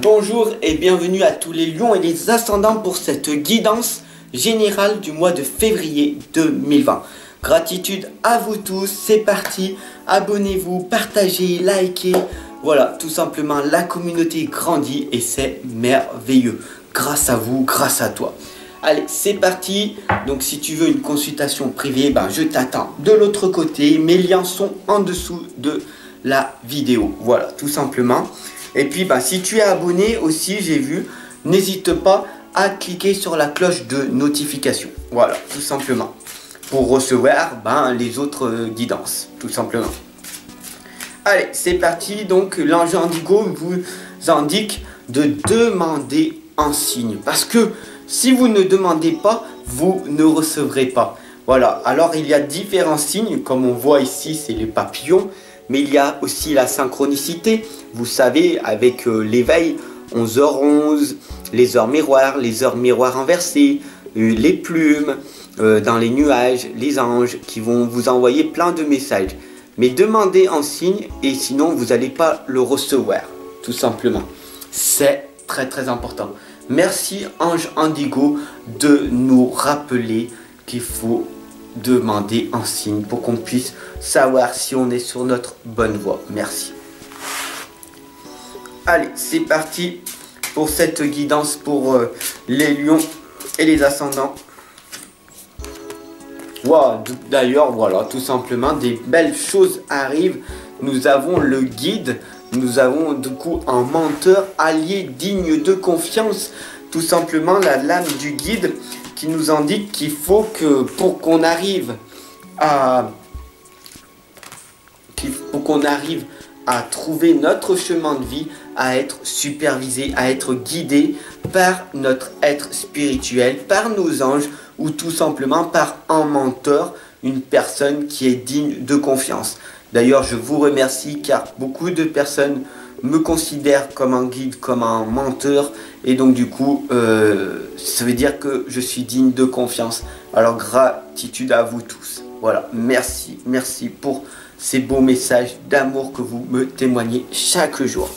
Bonjour et bienvenue à tous les lions et les ascendants pour cette guidance générale du mois de février 2020. Gratitude à vous tous, c'est parti, abonnez-vous, partagez, likez. Voilà, tout simplement la communauté grandit et c'est merveilleux. Grâce à vous, grâce à toi. Allez, c'est parti. Donc si tu veux une consultation privée, je t'attends de l'autre côté. Mes liens sont en dessous de la vidéo. Voilà, tout simplement. Et puis, si tu es abonné aussi, j'ai vu, n'hésite pas à cliquer sur la cloche de notification. Voilà, tout simplement. Pour recevoir les autres guidances, tout simplement. Allez, c'est parti. Donc, l'ange Indigo vous indique de demander un signe. Parce que si vous ne demandez pas, vous ne recevrez pas. Voilà, alors il y a différents signes. Comme on voit ici, c'est les papillons. Mais il y a aussi la synchronicité, vous savez, avec l'éveil, 11h11, les heures miroirs inversées, les plumes, dans les nuages, les anges qui vont vous envoyer plein de messages. Mais demandez en signe et sinon vous n'allez pas le recevoir, tout simplement. C'est très très important. Merci Ange Indigo de nous rappeler qu'il faut demander en signe pour qu'on puisse savoir si on est sur notre bonne voie. Merci. Allez, c'est parti pour cette guidance pour les lions et les ascendants. Wow, d'ailleurs, voilà, tout simplement, des belles choses arrivent. Nous avons le guide, nous avons du coup un menteur allié digne de confiance. Tout simplement, la lame du guide qui nous indique qu'il faut que pour qu'on arrive à trouver notre chemin de vie, à être supervisé, à être guidé par notre être spirituel, par nos anges ou tout simplement par un mentor, une personne qui est digne de confiance. D'ailleurs, je vous remercie car beaucoup de personnes me considèrent comme un guide, comme un menteur et donc du coup, ça veut dire que je suis digne de confiance. Alors, gratitude à vous tous. Voilà, merci pour ces beaux messages d'amour que vous me témoignez chaque jour.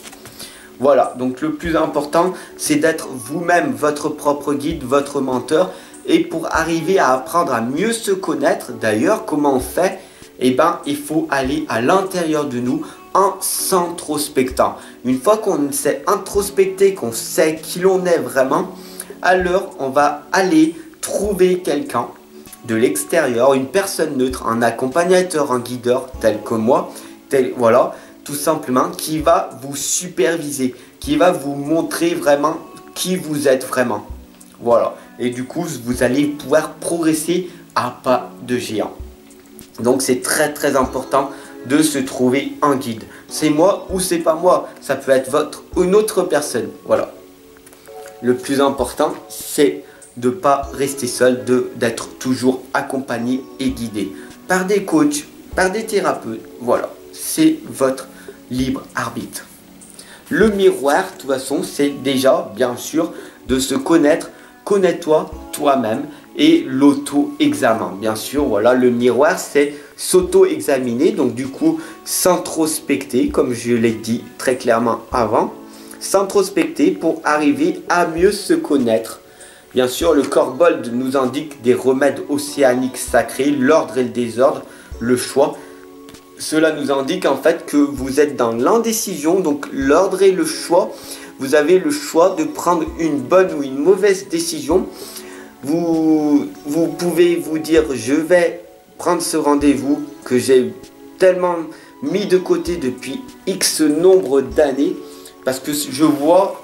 Voilà, donc le plus important, c'est d'être vous-même votre propre guide, votre menteur. Et pour arriver à apprendre à mieux se connaître, d'ailleurs, comment on fait? Il faut aller à l'intérieur de nous en s'introspectant. Une fois qu'on s'est introspecté, qu'on sait qui l'on est vraiment, alors on va aller trouver quelqu'un de l'extérieur, une personne neutre, un accompagnateur, un guideur tel que moi, voilà, tout simplement, qui va vous superviser, qui va vous montrer vraiment qui vous êtes vraiment. Voilà, et du coup, vous allez pouvoir progresser à pas de géant. Donc, c'est très très important de se trouver un guide. C'est moi ou c'est pas moi, ça peut être une autre personne. Voilà. Le plus important, c'est de ne pas rester seul, d'être toujours accompagné et guidé par des coachs, par des thérapeutes. Voilà, c'est votre libre arbitre. Le miroir, de toute façon, c'est déjà, bien sûr, de se connaître. Connais-toi toi-même et l'auto-examen. Bien sûr, voilà, le miroir, c'est s'auto-examiner. Donc, du coup, s'introspecter, comme je l'ai dit très clairement avant. S'introspecter pour arriver à mieux se connaître. Bien sûr, le Corbold nous indique des remèdes océaniques sacrés, l'ordre et le désordre, le choix. Cela nous indique en fait que vous êtes dans l'indécision, donc l'ordre et le choix. Vous avez le choix de prendre une bonne ou une mauvaise décision. Vous pouvez vous dire, je vais prendre ce rendez-vous que j'ai tellement mis de côté depuis X nombre d'années. Parce que je vois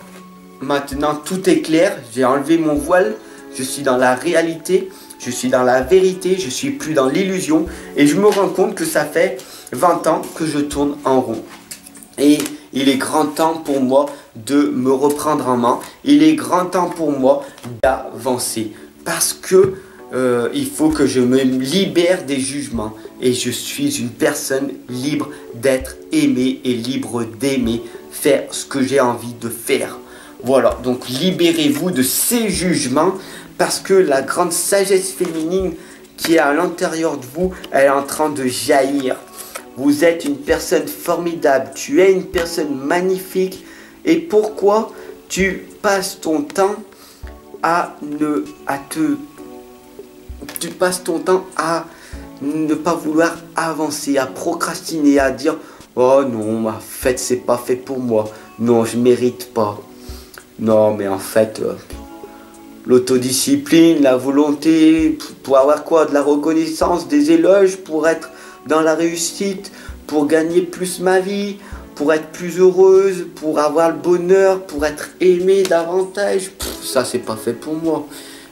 maintenant tout est clair, j'ai enlevé mon voile, je suis dans la réalité, je suis dans la vérité, je suis plus dans l'illusion. Et je me rends compte que ça fait 20 ans que je tourne en rond. Et il est grand temps pour moi de me reprendre en main. Il est grand temps pour moi d'avancer. Parce que il faut que je me libère des jugements. Et je suis une personne libre d'être aimée et libre d'aimer, faire ce que j'ai envie de faire. Voilà, donc libérez-vous de ces jugements parce que la grande sagesse féminine qui est à l'intérieur de vous, elle est en train de jaillir. Vous êtes une personne formidable, tu es une personne magnifique. Et pourquoi? tu passes ton temps tu passes ton temps à ne pas vouloir avancer, à procrastiner, à dire oh non, en fait c'est pas fait pour moi, non je mérite pas. Non mais en fait l'autodiscipline, la volonté pour avoir quoi? De la reconnaissance, des éloges, pour être dans la réussite, pour gagner plus ma vie, pour être plus heureuse, pour avoir le bonheur, pour être aimée davantage. Ça c'est pas fait pour moi.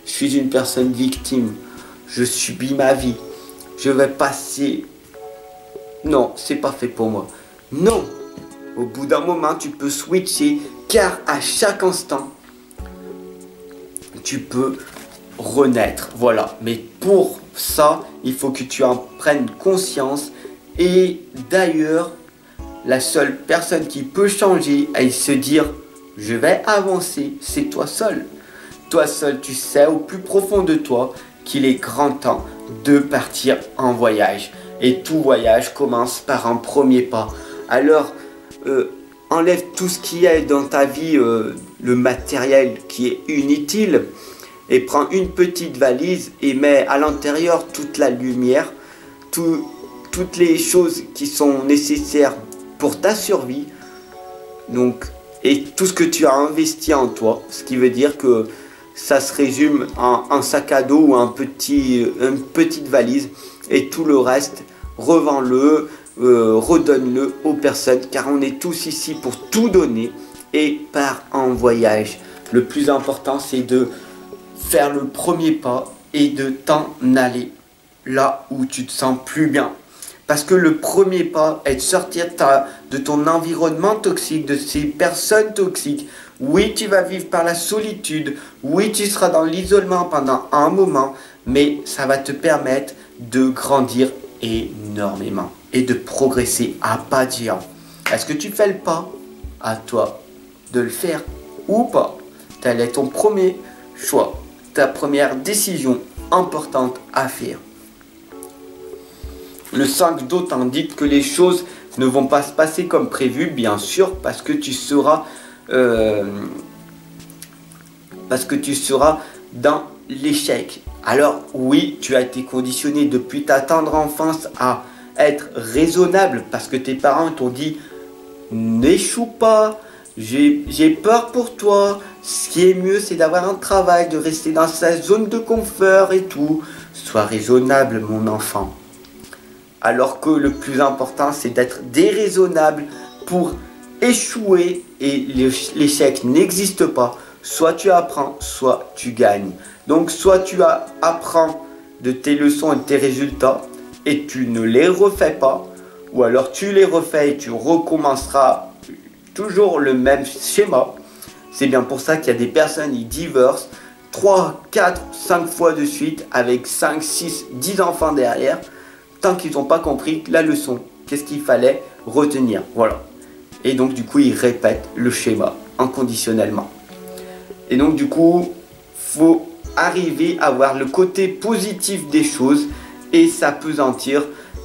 Je suis une personne victime. Je subis ma vie. Je vais passer... Non, c'est pas fait pour moi. Non. Au bout d'un moment, tu peux switcher, car à chaque instant, tu peux renaître. Voilà. Mais pour ça, il faut que tu en prennes conscience. Et d'ailleurs, la seule personne qui peut changer et se dire je vais avancer, c'est toi seul. Toi seul, tu sais au plus profond de toi qu'il est grand temps de partir en voyage. Et tout voyage commence par un premier pas. Alors, enlève tout ce qui est dans ta vie, le matériel qui est inutile, et prends une petite valise et mets à l'intérieur toute la lumière, toutes les choses qui sont nécessaires pour ta survie. Donc, et tout ce que tu as investi en toi, ce qui veut dire que ça se résume en un sac à dos ou une petite valise, et tout le reste, revends-le, redonne-le aux personnes, car on est tous ici pour tout donner et part en voyage. Le plus important, c'est de faire le premier pas et de t'en aller là où tu te sens plus bien. Parce que le premier pas est de sortir de ton environnement toxique, de ces personnes toxiques. Oui, tu vas vivre par la solitude. Oui, tu seras dans l'isolement pendant un moment. Mais ça va te permettre de grandir énormément et de progresser à pas de géant. Est-ce que tu fais le pas? À toi de le faire ou pas. Tel est ton premier choix, ta première décision importante à faire. Le 5 d'eau t'indique que les choses ne vont pas se passer comme prévu, bien sûr, parce que tu seras dans l'échec. Alors oui, tu as été conditionné depuis ta tendre enfance à être raisonnable, parce que tes parents t'ont dit n'échoue pas, j'ai peur pour toi, ce qui est mieux c'est d'avoir un travail, de rester dans sa zone de confort et tout. Sois raisonnable mon enfant. Alors que le plus important, c'est d'être déraisonnable pour échouer, et l'échec n'existe pas. Soit tu apprends, soit tu gagnes. Donc soit tu apprends de tes leçons et de tes résultats et tu ne les refais pas, ou alors tu les refais et tu recommenceras toujours le même schéma. C'est bien pour ça qu'il y a des personnes qui divorcent 3, 4, 5 fois de suite avec 5, 6, 10 enfants derrière, tant qu'ils n'ont pas compris la leçon, qu'est-ce qu'il fallait retenir. Voilà. Et donc du coup, ils répètent le schéma inconditionnellement. Et donc du coup, faut arriver à voir le côté positif des choses et s'appesantir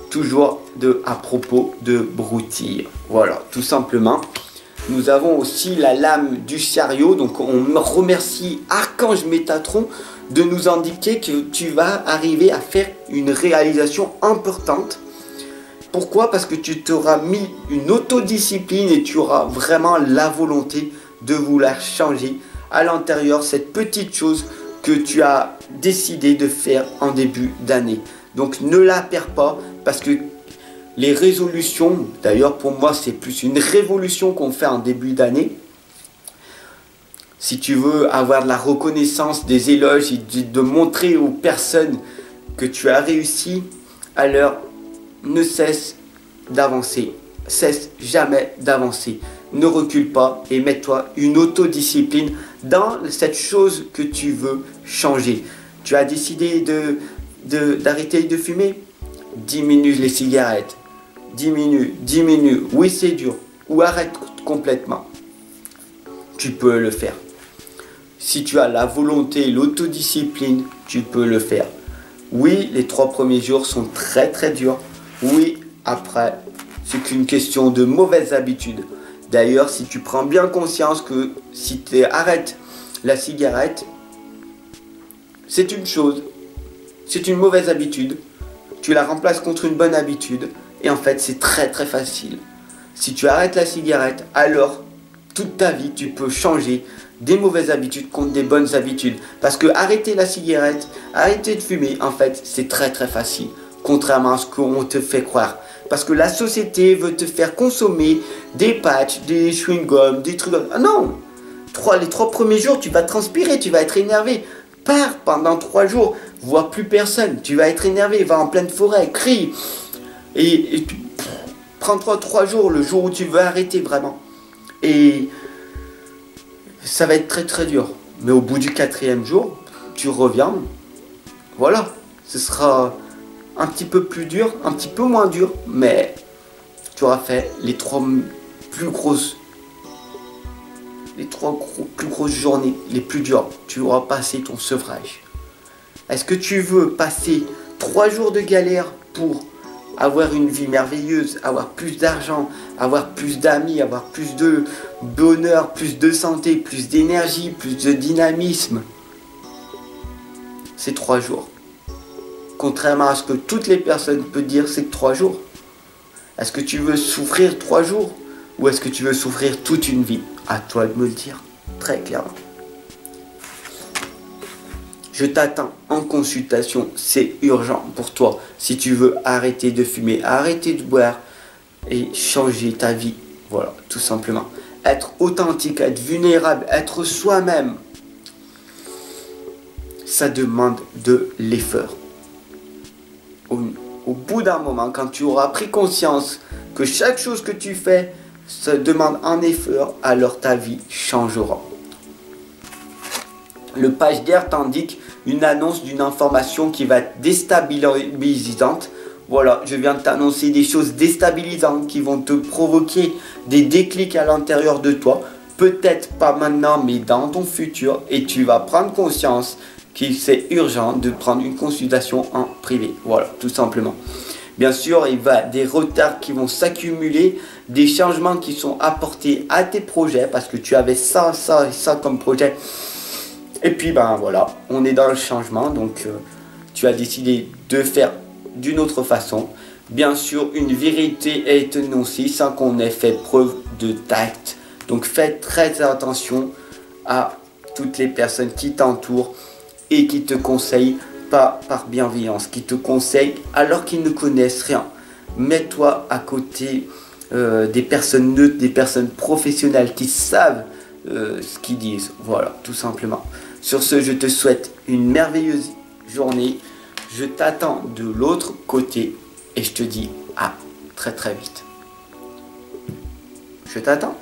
toujours à propos de broutilles. Voilà, tout simplement. Nous avons aussi la lame du chariot. Donc on remercie Archange Métatron de nous indiquer que tu vas arriver à faire une réalisation importante. Pourquoi? Parce que tu t'auras mis une autodiscipline et tu auras vraiment la volonté de vouloir changer à l'intérieur cette petite chose que tu as décidé de faire en début d'année. Donc ne la perds pas, parce que les résolutions, d'ailleurs pour moi c'est plus une révolution qu'on fait en début d'année. Si tu veux avoir de la reconnaissance, des éloges et de montrer aux personnes que tu as réussi, alors ne cesse d'avancer. Cesse jamais d'avancer. Ne recule pas et mets-toi une autodiscipline dans cette chose que tu veux changer. Tu as décidé d'arrêter de fumer? Diminue les cigarettes. Diminue. Oui, c'est dur. Ou arrête complètement. Tu peux le faire. Si tu as la volonté et l'autodiscipline, tu peux le faire. Oui, les 3 premiers jours sont très très durs. Oui, après, c'est qu'une question de mauvaises habitudes. D'ailleurs, si tu prends bien conscience que si tu arrêtes la cigarette, c'est une chose, c'est une mauvaise habitude, tu la remplaces contre une bonne habitude, et en fait c'est très très facile. Si tu arrêtes la cigarette, alors toute ta vie tu peux changer des mauvaises habitudes contre des bonnes habitudes. Parce que arrêter la cigarette, arrêter de fumer, en fait c'est très très facile, contrairement à ce qu'on te fait croire. Parce que la société veut te faire consommer des patchs, des chewing-gums, des trucs. Ah non! Les 3 premiers jours, tu vas transpirer, tu vas être énervé. Pars pendant 3 jours, vois plus personne. Tu vas être énervé, va en pleine forêt, crie. Et prends-toi 3 jours, le jour où tu veux arrêter vraiment. Et ça va être très très dur. Mais au bout du 4e jour, tu reviens. Voilà, ce sera un petit peu plus dur, un petit peu moins dur, mais tu auras fait les 3 plus grosses journées, les plus dures. Tu auras passé ton sevrage. Est-ce que tu veux passer 3 jours de galère pour avoir une vie merveilleuse, avoir plus d'argent, avoir plus d'amis, avoir plus de bonheur, plus de santé, plus d'énergie, plus de dynamisme? C'est 3 jours. Contrairement à ce que toutes les personnes peuvent dire, c'est que 3 jours. Est-ce que tu veux souffrir 3 jours ou est-ce que tu veux souffrir toute une vie? À toi de me le dire, très clairement. Je t'attends en consultation, c'est urgent pour toi. Si tu veux arrêter de fumer, arrêter de boire et changer ta vie. Voilà, tout simplement. Être authentique, être vulnérable, être soi-même. Ça demande de l'effort. Au bout d'un moment, quand tu auras pris conscience que chaque chose que tu fais se demande un effort, alors ta vie changera. Le page d'air t'indique une annonce d'une information qui va être déstabilisante. Voilà, je viens de t'annoncer des choses déstabilisantes qui vont te provoquer des déclics à l'intérieur de toi. Peut-être pas maintenant, mais dans ton futur. Et tu vas prendre conscience qu'il c'est urgent de prendre une consultation en privé. Voilà, tout simplement. Bien sûr, il va des retards qui vont s'accumuler, des changements qui sont apportés à tes projets parce que tu avais ça, ça et ça comme projet. Et puis ben voilà, on est dans le changement, donc tu as décidé de faire d'une autre façon. Bien sûr, une vérité est énoncée sans qu'on ait fait preuve de tact. Donc faites très attention à toutes les personnes qui t'entourent et qui te conseillent, pas par bienveillance, qui te conseillent alors qu'ils ne connaissent rien. Mets-toi à côté des personnes neutres, des personnes professionnelles qui savent ce qu'ils disent. Voilà, tout simplement. Sur ce, je te souhaite une merveilleuse journée. Je t'attends de l'autre côté et je te dis à très très vite. Je t'attends.